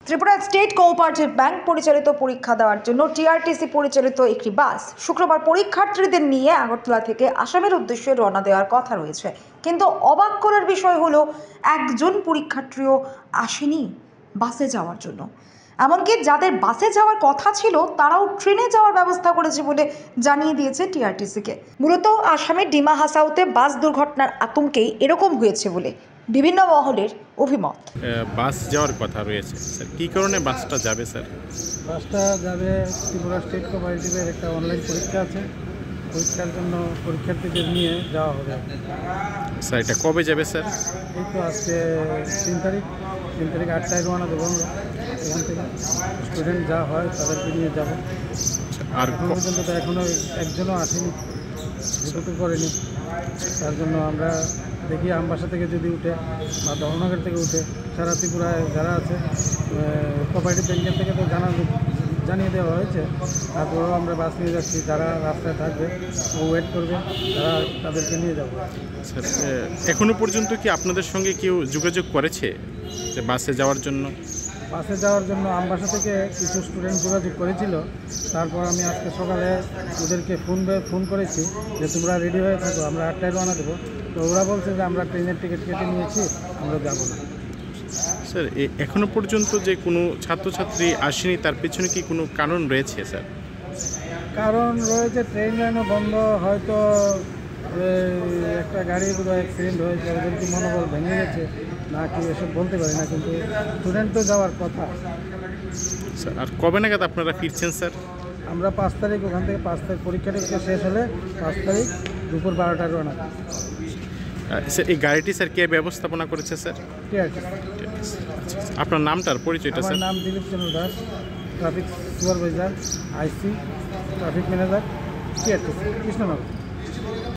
Tripura state cooperative bank পরিচালিত পরীক্ষা দেওয়ার জন্য টিআরটিসি পরিচালিত একটি বাস শুক্রবার পরীক্ষার্থীদের নিয়ে আগরতলা থেকে আসামের উদ্দেশ্যে রওনা দেওয়ার কথা রয়েছে। কিন্তু অবাক করার বিষয় হলো একজন পরীক্ষার্থীও আসেনি বাসে যাওয়ার জন্য। এমনকি যাদের বাসে যাওয়ার কথা ছিল তারাও ট্রেনে যাওয়ার ব্যবস্থা করেছে বলে জানিয়ে দিয়েছে টিআরটিসিকে। মূলত আসামের ডিমা হাসাওতে বাস দুর্ঘটনার আতঙ্কেই এরকম হয়েছে বলে বিভিন্ন মহলের অভিমত। বাস যাওয়ার কথা রয়েছে স্যার, কী কারণে বাসটা যাবে স্যার? বাসটা যাবে ত্রিপুরা স্টেট কোঅপারেটিভের একটা অনলাইন পরীক্ষা আছে, পরীক্ষার জন্য পরীক্ষার্থীদের নিয়ে যাওয়া হবে। স্যার এটা কবে যাবে স্যার? এই তো আজকে 3 তারিখ 8টায় রওনা দেবো আমরা এখান থেকে। স্টুডেন্ট যা হয় তাদেরকে নিয়ে যাব। আর এখন পর্যন্ত তো এখনও একজনও আসেনি, যেটুকু করেনি। তার জন্য আমরা দেখি আমবাসা থেকে যদি উঠে বা ধর্মনগর থেকে উঠে সারা ত্রিপুরায় যারা আছে কোঅপারেটিভ ব্যাংকের থেকে তো জানিয়ে দেওয়া হয়েছে। তারপরেও আমরা বাস নিয়ে যাচ্ছি, যারা রাস্তায় থাকবে ওয়েট করবে তারা তাদেরকে নিয়ে যাব। স্যার এখনো পর্যন্ত কি আপনাদের সঙ্গে কেউ যোগাযোগ করেছে যে বাসে যাওয়ার জন্য? বাসে যাওয়ার জন্য আমবাসা থেকে কিছু স্টুডেন্ট যোগাযোগ করেছিল। তারপর আমি আজকে সকালে ওদেরকে ফোন করেছি যে তোমরা রেডি হয়ে থাকো, আমরা 8টায় রওনা দেবো। তো ওরা বলছে যে আমরা ট্রেনের টিকিট কেটে নিয়েছি, আমরা যাব না। স্যার এখনো পর্যন্ত যে কোনো ছাত্রছাত্রী আসেনি তার পেছনে কি কোনো কারণ রয়েছে স্যার? কারণ রয়েছে, ট্রেন লাইনও বন্ধ, হয়তো একটা গাড়ি বোধহয় অ্যাক্সিডেন্ট হয়েছে, ওদের কি মনোবল ভেঙে গেছে না কি এসব বলতে পারি না, কিন্তু স্টুডেন্ট তো যাওয়ার কথা। স্যার আর কবে নাগাদ আপনারা ফিরছেন স্যার? আমরা 5 তারিখ ওখান থেকে 5 তারিখ পরীক্ষাটা শেষ হলে 5 তারিখ দুপুর 12টায় রওনা। স্যার এই গাড়িটি স্যার কে ব্যবস্থাপনা করেছে স্যার? ঠিক আছে। আপনার নামটার পরিচয়টা স্যার? আমার নাম দিলীপ চন্দ্র দাস, ট্রাফিক সুপারভাইজার, আইসি, ট্রাফিক ম্যানেজার, টিআরটিসি কৃষ্ণনগর।